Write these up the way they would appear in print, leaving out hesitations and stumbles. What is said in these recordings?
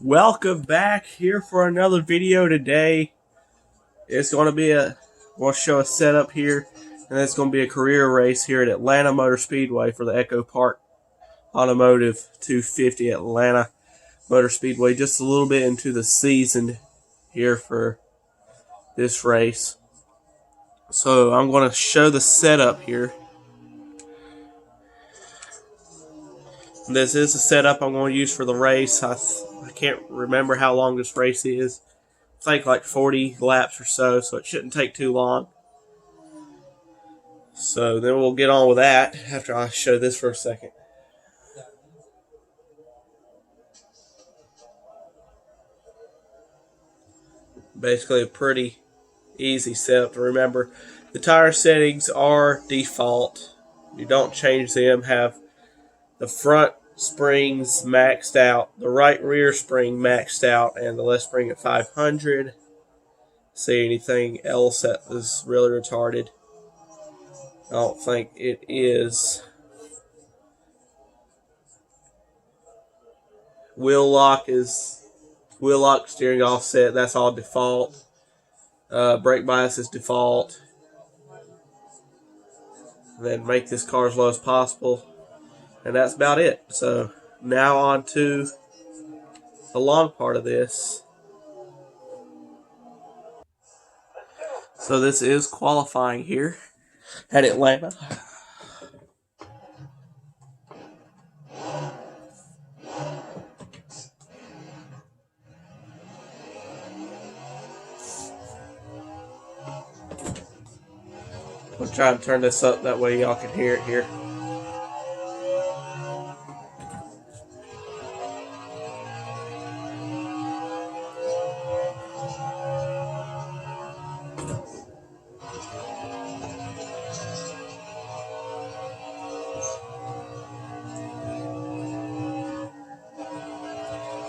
Welcome back here for another video today. It's going to be we'll show a setup here, and it's going to be a career race here at Atlanta Motor Speedway for the Echo Park Automotive 250 Atlanta Motor Speedway. Just a little bit into the season here for this race. So I'm going to show the setup here. This is the setup I'm going to use for the race. I can't remember how long this race is. I think like 40 laps or so it shouldn't take too long. So then we'll get on with that after I show this for a second. Basically a pretty easy setup to remember. The tire settings are default. You don't change them. Have the front springs maxed out, the right rear spring maxed out, and the left spring at 500. See anything else that is really retarded? I don't think it is. Wheel lock, steering offset, that's all default. Brake bias is default. Then make this car as low as possible. And that's about it. So now on to the long part of this. So this is qualifying here at Atlanta. I'll try and turn this up that way y'all can hear it here.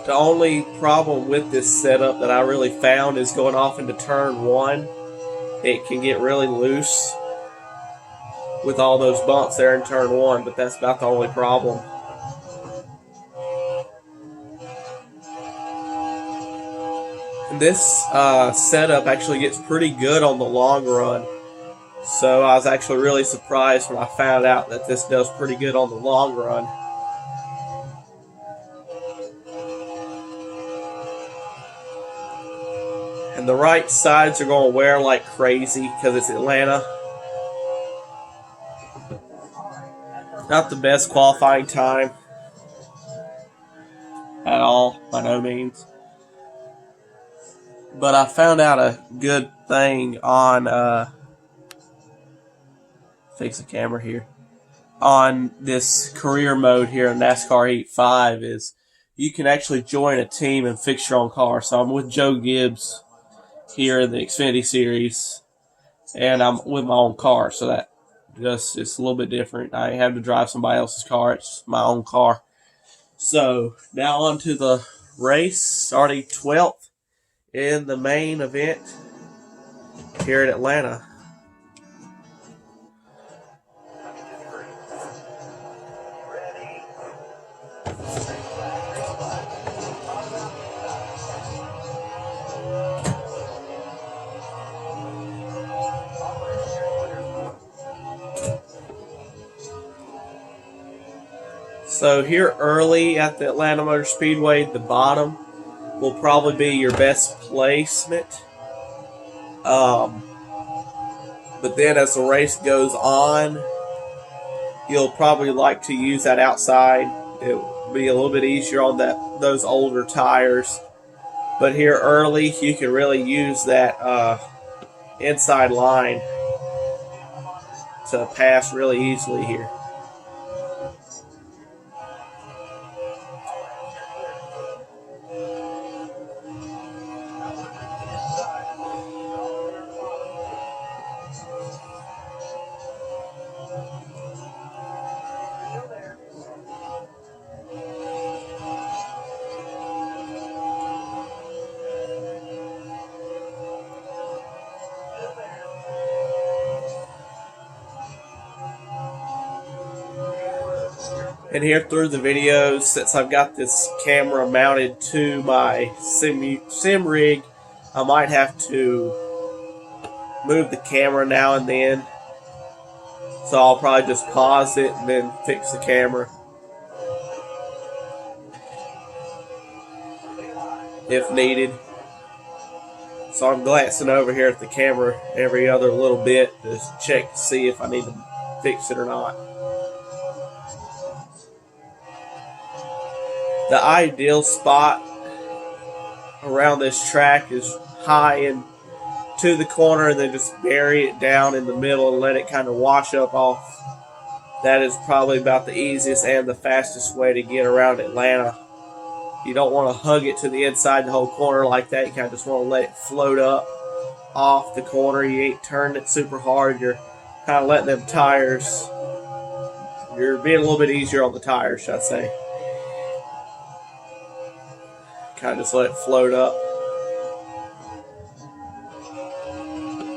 The only problem with this setup that I really found is going off into turn one. It can get really loose with all those bumps there in turn one, but that's about the only problem. And this setup actually gets pretty good on the long run. So I was actually really surprised when I found out that this does pretty good on the long run. And the right sides are going to wear like crazy because it's Atlanta. Not the best qualifying time at all, by no means. But I found out a good thing on, fix the camera here, on this career mode here in NASCAR Heat 5 is you can actually join a team and fix your own car. So I'm with Joe Gibbs here in the Xfinity Series, and I'm with my own car, so that it's a little bit different. I have to drive somebody else's car. It's my own car. So now on to the race, starting 12th in the main event here in Atlanta. So here early at the Atlanta Motor Speedway, the bottom will probably be your best placement. But then as the race goes on, you'll probably like to use that outside. It will be a little bit easier on those older tires. But here early, you can really use that inside line to pass really easily here. And here through the videos, since I've got this camera mounted to my sim rig, I might have to move the camera now and then. So I'll probably just pause it and then fix the camera if needed. So I'm glancing over here at the camera every other little bit to check to see if I need to fix it or not. The ideal spot around this track is high and to the corner, and then just bury it down in the middle and let it kind of wash up off. That is probably about the easiest and the fastest way to get around Atlanta. You don't want to hug it to the inside the whole corner like that. You kind of just want to let it float up off the corner. You ain't turning it super hard. You're kind of letting them tires. You're being a little bit easier on the tires, should I say. Kind of just let it float up.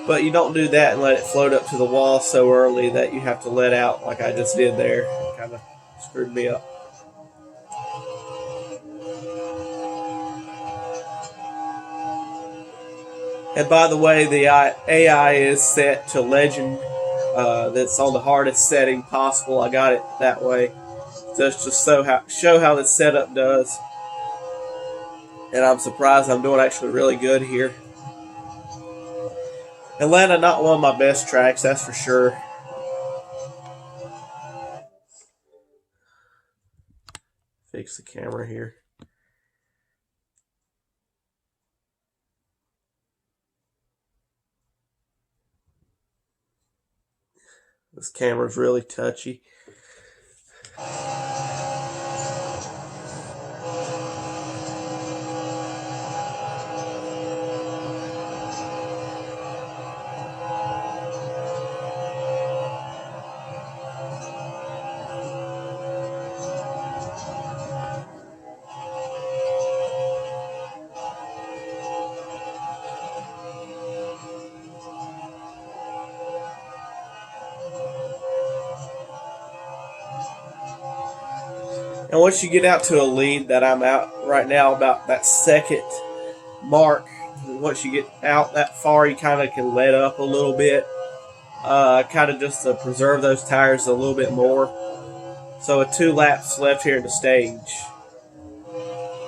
But you don't do that and let it float up to the wall so early that you have to let out like I just did there. It kind of screwed me up. And by the way, the AI is set to legend. That's on the hardest setting possible. I got it that way. Just to show how the setup does. And I'm surprised I'm doing actually really good here. Atlanta, not one of my best tracks, that's for sure. Fix the camera here. This camera's really touchy. And once you get out to a lead that I'm out right now, about that second mark, once you get out that far, you kind of can let up a little bit, kind of just to preserve those tires a little bit more. So with 2 laps left here in the stage,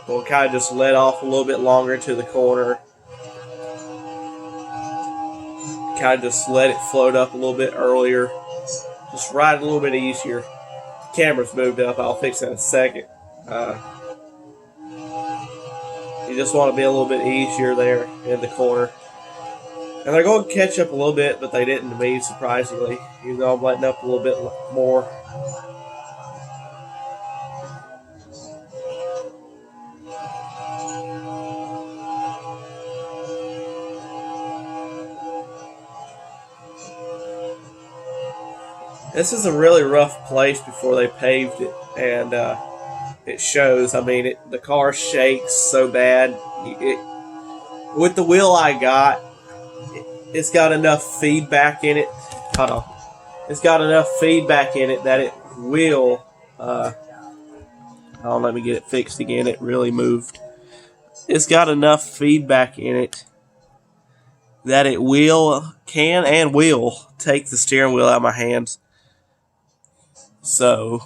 we'll kind of just let off a little bit longer to the corner. Kind of just let it float up a little bit earlier. Just ride a little bit easier. Camera's moved up. I'll fix it in a second. You just want to be a little bit easier there in the corner. And they're going to catch up a little bit, but they didn't to me, surprisingly. Even though I'm letting up a little bit more. This is a really rough place before they paved it, and it shows. I mean, the car shakes so bad. With the wheel I got, it's got enough feedback in it. Hold on. It's got enough feedback in it that it will. Let me get it fixed again. It really moved. It's got enough feedback in it that it can and will take the steering wheel out of my hands. So,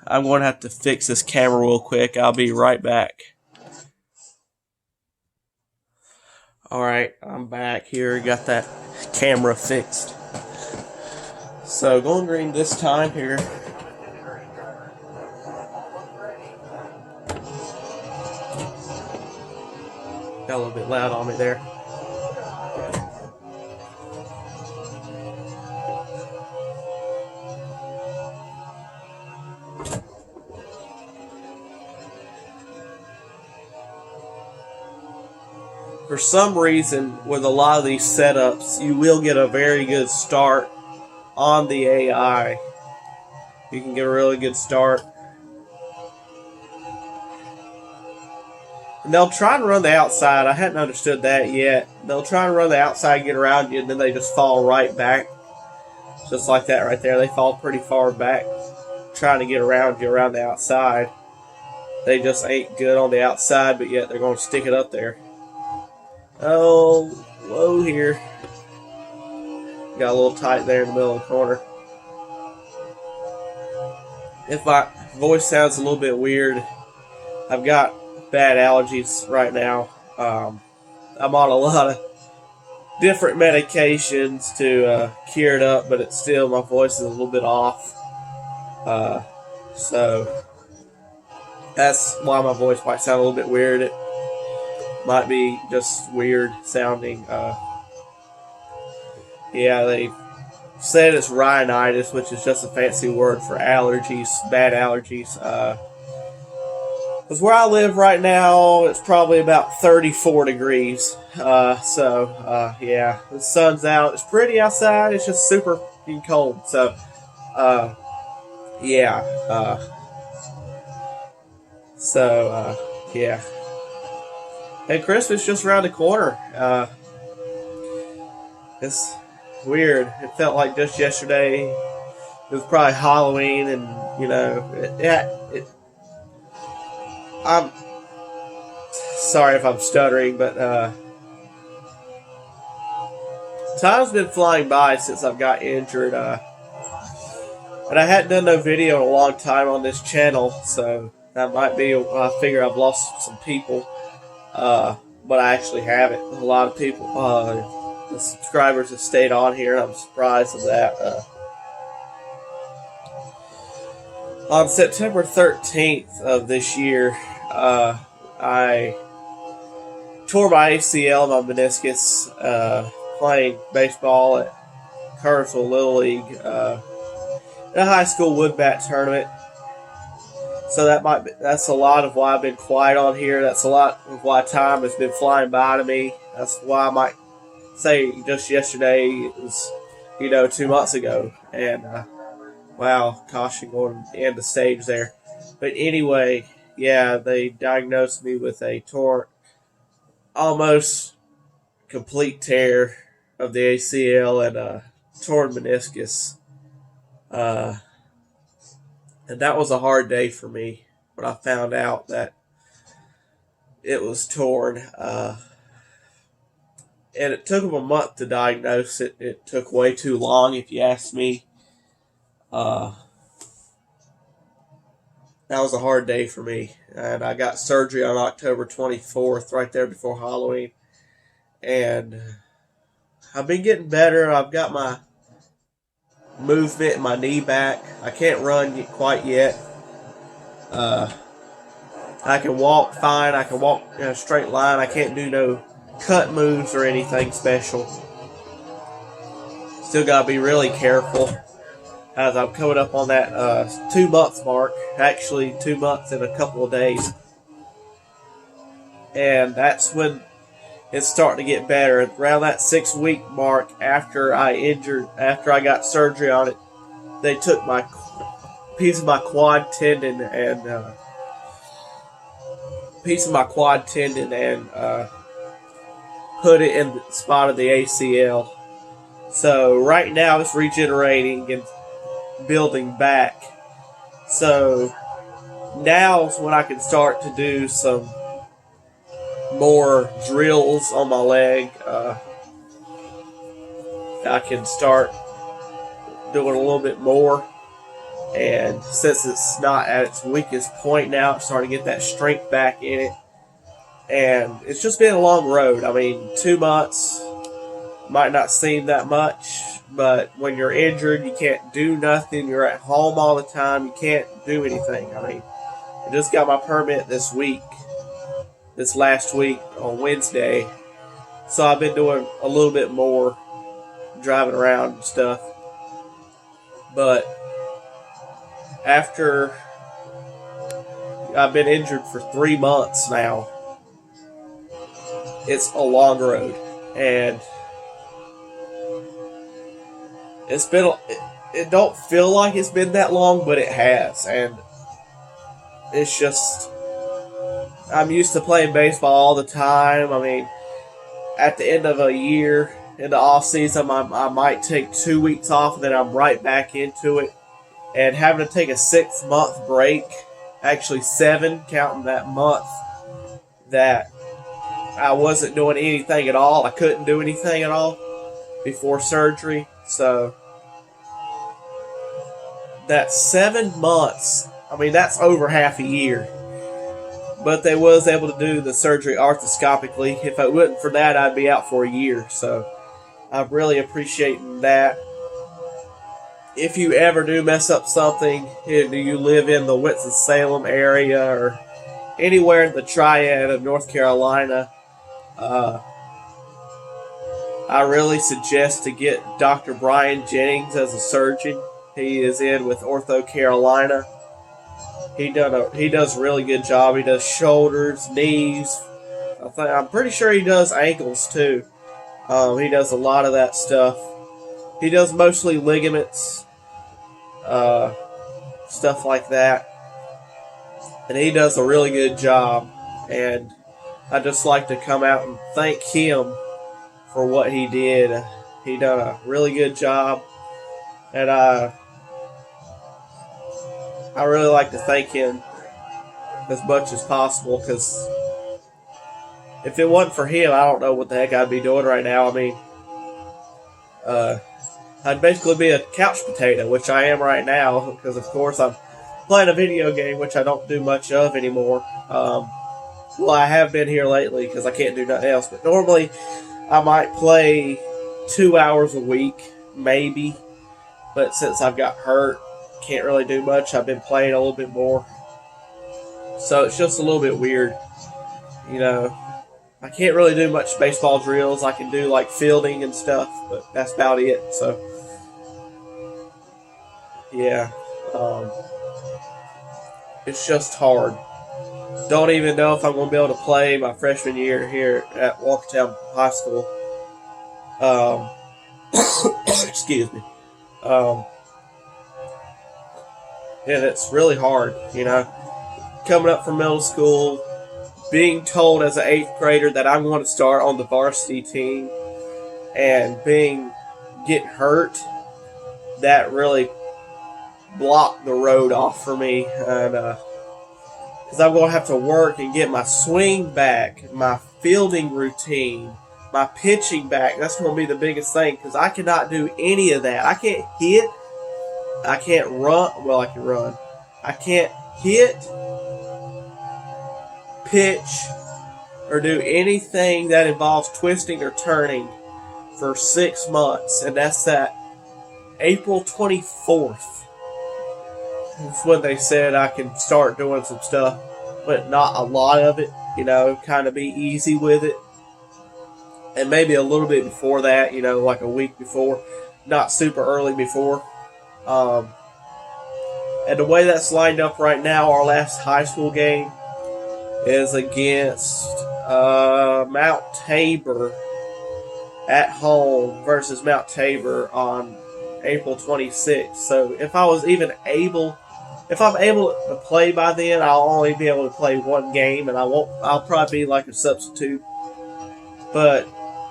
I'm going to have to fix this camera real quick. I'll be right back. Alright, I'm back here. Got that camera fixed. So, going green this time here. Got a little bit loud on me there. For some reason, with a lot of these setups, you will get a very good start on the AI. You can get a really good start. And they'll try and run the outside. I hadn't understood that yet. They'll try and run the outside, get around you, and then they just fall right back. Just like that right there. They fall pretty far back. trying to get around you around the outside. They just ain't good on the outside, but yet they're going to stick it up there. Oh, low here. Got a little tight there in the middle of the corner. If my voice sounds a little bit weird, I've got bad allergies right now. I'm on a lot of different medications to cure it up, but it's still, my voice is a little bit off. So that's why my voice might sound a little bit weird. It might be just weird sounding. Yeah, they said it's rhinitis, which is just a fancy word for allergies, bad allergies. Because where I live right now, it's probably about 34 degrees. Yeah, the sun's out. It's pretty outside. It's just super cold. So, yeah. Yeah. And Christmas just around the corner. It's weird. It felt like just yesterday. It was probably Halloween, and I'm sorry if I'm stuttering, but time's been flying by since I've got injured. And I hadn't done no video in a long time on this channel, so that might be. I figure I've lost some people, but I actually haven't. A lot of people, the subscribers have stayed on here, and I'm surprised at that. On September 13th of this year, I tore my ACL, my meniscus, playing baseball at Cartersville Little League in a high school wood bat tournament. So that's a lot of why I've been quiet on here. That's a lot of why time has been flying by to me. That's why I might say just yesterday was 2 months ago, and wow, caution going to end the stage there. But anyway, yeah, they diagnosed me with a almost complete tear of the ACL and a torn meniscus. And that was a hard day for me when I found out that it was torn. And it took them a month to diagnose it. It took way too long, if you ask me. That was a hard day for me. And I got surgery on October 24th, right there before Halloween. And I've been getting better. I've got my movement in my knee back. I can't run quite yet. I can walk fine. I can walk in a straight line. I can't do no cut moves or anything special. Still got to be really careful as I'm coming up on that 2-month mark. Actually, 2 months in a couple of days. And that's when it's starting to get better. Around that 6-week mark after I got surgery on it, they took my piece of my quad tendon and put it in the spot of the ACL. So right now it's regenerating and building back. So now is when I can start to do some more drills on my leg. I can start doing a little bit more, and since it's not at its weakest point now, I'm starting to get that strength back in it. And it's just been a long road. I mean, 2 months might not seem that much, but when you're injured, you can't do nothing. You're at home all the time. You can't do anything. I mean, I just got my permit this last week on Wednesday. So I've been doing a little bit more driving around and stuff. But after I've been injured for 3 months now, it's a long road. And it don't feel like it's been that long, but it has. And it's just, I'm used to playing baseball all the time. I mean, at the end of a year, in the off season, I might take 2 weeks off, and then I'm right back into it. and having to take a 6-month break, actually 7, counting that month that I wasn't doing anything at all. I couldn't do anything at all before surgery. So that's 7 months. I mean, that's over half a year. But they was able to do the surgery arthroscopically. If it wasn't for that, I'd be out for a year. So I'm really appreciating that. If you ever do mess up something, do you live in the Winston-Salem area or anywhere in the Triad of North Carolina, I really suggest to get Dr. Brian Jennings as a surgeon. He is in with Ortho Carolina. He does a really good job. He does shoulders, knees. I'm pretty sure he does ankles too. He does a lot of that stuff. He does mostly ligaments, stuff like that. And he does a really good job. And I'd just like to come out and thank him for what he did. He done a really good job. And I really like to thank him as much as possible, because if it wasn't for him, I don't know what the heck I'd be doing right now. I mean, I'd basically be a couch potato, which I am right now, because of course I'm playing a video game, which I don't do much of anymore. Well, I have been here lately because I can't do nothing else, but normally I might play 2 hours a week, maybe, but since I've got hurt, can't really do much. I've been playing a little bit more, so it's just a little bit weird, you know. I can't really do much baseball drills. I can do like fielding and stuff, but that's about it. So, yeah, it's just hard. Don't even know if I'm going to be able to play my freshman year here at Walkertown High School. Excuse me. And it's really hard, you know. Coming up from middle school, being told as an 8th grader that I'm going to start on the varsity team, and getting hurt, that really blocked the road off for me. And because I'm going to have to work and get my swing back, my fielding routine, my pitching back. That's going to be the biggest thing, because I cannot do any of that. I can't hit. I can't run. Well, I can run. I can't hit, pitch, or do anything that involves twisting or turning for 6 months. And that's that April 24th. That's when they said I can start doing some stuff, but not a lot of it, you know, kind of be easy with it. And maybe a little bit before that, you know, like a week before, not super early before. And the way that's lined up right now, our last high school game is against Mount Tabor at home versus Mount Tabor on April 26th. So if I'm able to play by then, I'll only be able to play one game, and I'll probably be like a substitute. But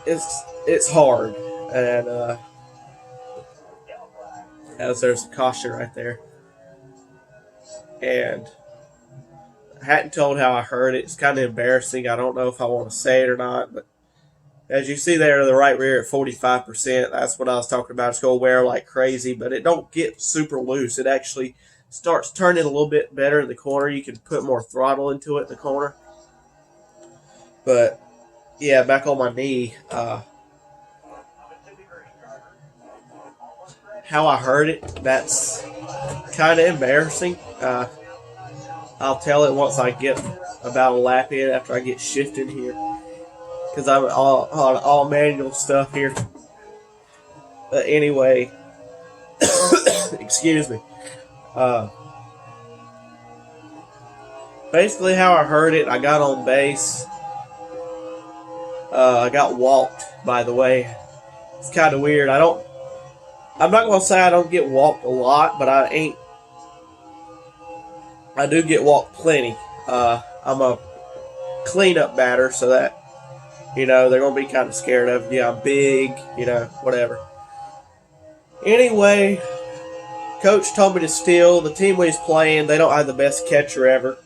it's hard, and as there's a caution right there. And I hadn't told how I heard it. It's kind of embarrassing. I don't know if I want to say it or not, but as you see there to the right rear at 45%, that's what I was talking about. It's going to wear like crazy, but it don't get super loose. It actually starts turning a little bit better in the corner. You can put more throttle into it in the corner. But yeah, back on my knee, how I heard it, that's kind of embarrassing. I'll tell it once I get about a lap in, after I get shifted here, because I'm all manual stuff here. But anyway, excuse me. Basically how I heard it, I got on base. I got walked, by the way. It's kind of weird. I'm not going to say I don't get walked a lot, but I do get walked plenty. I'm a cleanup batter, so that, you know, they're going to be kind of scared of, yeah, I'm big, you know, whatever. Anyway, Coach told me to steal. The team we was playing, they don't have the best catcher ever.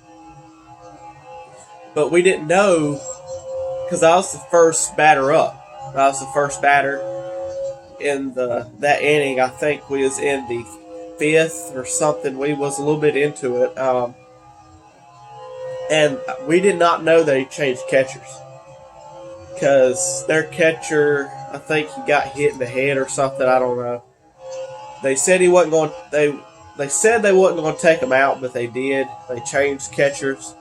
But we didn't know because I was the first batter up. I was the first batter in that inning. I think we was in the 5th or something. We was a little bit into it. And we did not know they changed catchers. Because their catcher, I think he got hit in the head or something. I don't know. They said he wasn't going. They said they wasn't going to take him out, but they did. They changed catchers,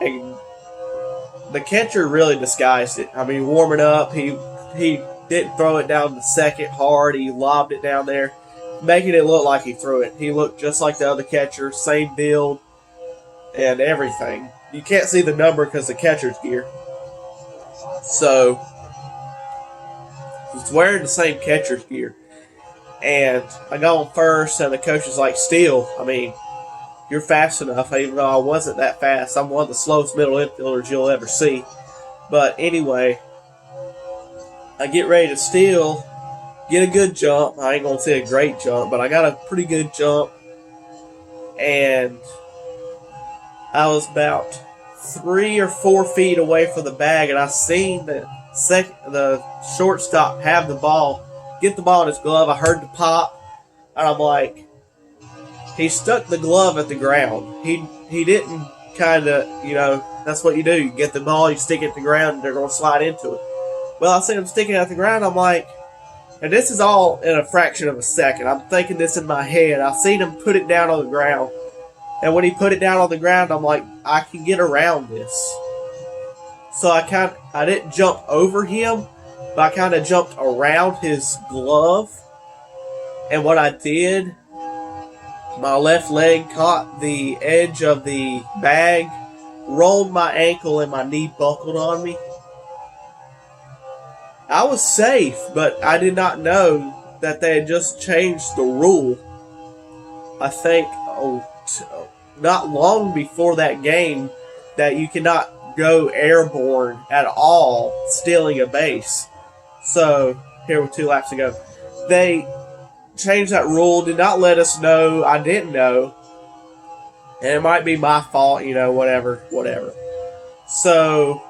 and the catcher really disguised it. I mean, warming up, he didn't throw it down the second hard. He lobbed it down there, making it look like he threw it. He looked just like the other catcher, same build and everything. You can't see the number because the catcher's gear. So he's wearing the same catcher's gear. And I got on first, and the coach was like, "Steal. I mean, you're fast enough." Even though I wasn't that fast, I'm one of the slowest middle infielders you'll ever see. But anyway, I get ready to steal, get a good jump. I ain't gonna say a great jump, but I got a pretty good jump. And I was about 3 or 4 feet away from the bag, and I seen the shortstop have the ball. Get the ball in his glove. I heard the pop, and I'm like, he stuck the glove at the ground. He didn't kind of, that's what you do. You get the ball, you stick it at the ground, and they're going to slide into it. Well, I seen him sticking it at the ground. I'm like, and this is all in a fraction of a second. I'm thinking this in my head. I seen him put it down on the ground, and when he put it down on the ground, I'm like, I can get around this. So I didn't jump over him, but I kind of jumped around his glove. And what I did, my left leg caught the edge of the bag, rolled my ankle, and my knee buckled on me. I was safe, but I did not know that they had just changed the rule. I think not long before that game that you cannot go airborne at all stealing a base. So, here were 2 laps ago. They changed that rule, did not let us know. I didn't know. And it might be my fault, whatever. So,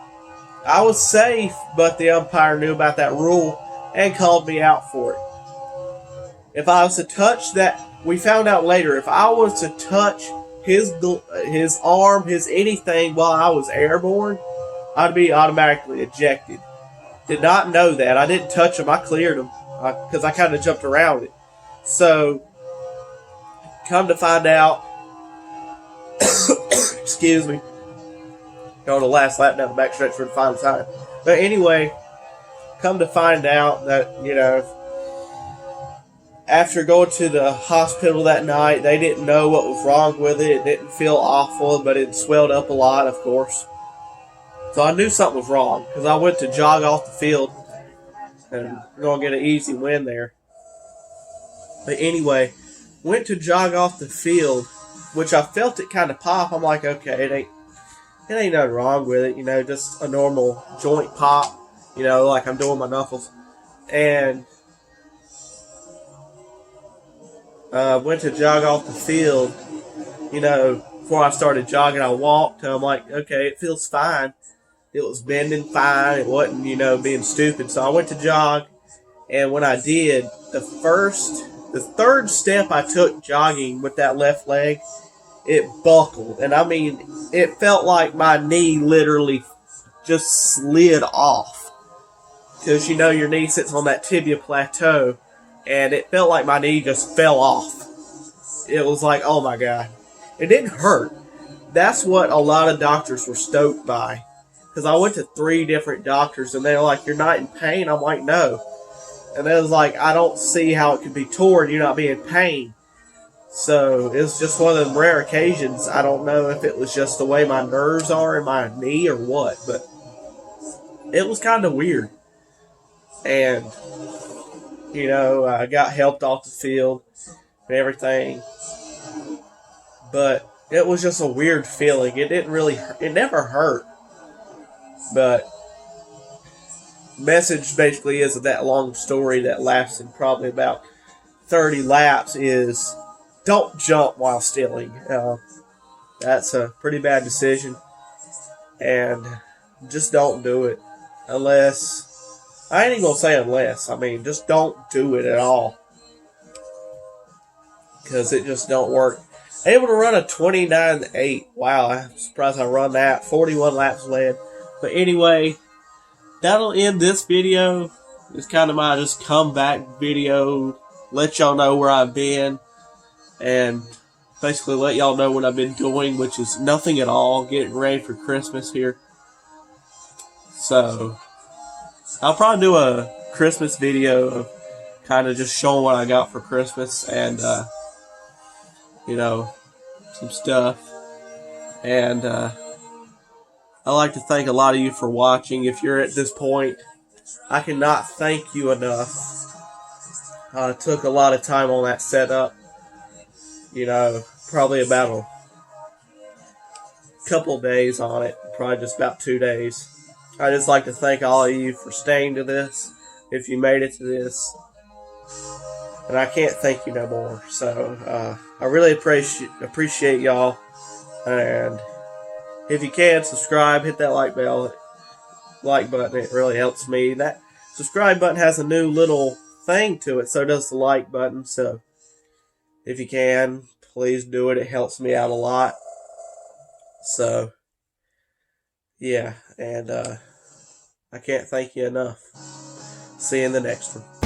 I was safe, but the umpire knew about that rule and called me out for it. If I was to touch that, we found out later, if I was to touch his arm, his anything while I was airborne, I'd be automatically ejected. Did not know that. I didn't touch him. I cleared him because I kind of jumped around it. So, come to find out, excuse me, going the last lap down the backstretch for the final time. But anyway, come to find out that, after going to the hospital that night, they didn't know what was wrong with it. It didn't feel awful, but it swelled up a lot, of course. So I knew something was wrong because I went to jog off the field and going to get an easy win there. But anyway, went to jog off the field, which I felt it kind of pop. I'm like, okay, it ain't nothing wrong with it, just a normal joint pop, like I'm doing my knuckles. And went to jog off the field, before I started jogging, I walked, and I'm like, okay, it feels fine. It was bending fine. It wasn't, being stupid. So I went to jog, and when I did, the third step I took jogging with that left leg, it buckled. And I mean, it felt like my knee literally just slid off. Because, your knee sits on that tibia plateau, and it felt like my knee just fell off. It was like, oh my God. It didn't hurt. That's what a lot of doctors were stoked by. Because I went to 3 different doctors, and they were like, you're not in pain? I'm like, no. And they was like, I don't see how it could be torn. You're not being in pain. So it was just one of them rare occasions. I don't know if it was just the way my nerves are in my knee or what, but it was kind of weird. And, I got helped off the field and everything. But it was just a weird feeling. It never hurt. But message basically is that long story that lasted probably about 30 laps is don't jump while stealing. That's a pretty bad decision, and just don't do it unless, I ain't even gonna say unless, I mean just don't do it at all, because it just don't work. Able to run a 29.8. Wow, I'm surprised I run that. 41 laps led. But anyway, that'll end this video. It's kind of my just comeback video. Let y'all know where I've been. And basically let y'all know what I've been doing, which is nothing at all. Getting ready for Christmas here. So, I'll probably do a Christmas video of kind of just showing what I got for Christmas and, you know, some stuff. And I'd like to thank a lot of you for watching. If you're at this point, I cannot thank you enough. Took a lot of time on that setup. You know, probably about a couple days on it. Probably just about 2 days. I'd just like to thank all of you for staying to this. If you made it to this. And I can't thank you no more. So, I really appreciate y'all. And if you can, subscribe, hit that like button. It really helps me. That subscribe button has a new little thing to it, so does the like button. So if you can, please do it. It helps me out a lot. So yeah, and I can't thank you enough. See you in the next one.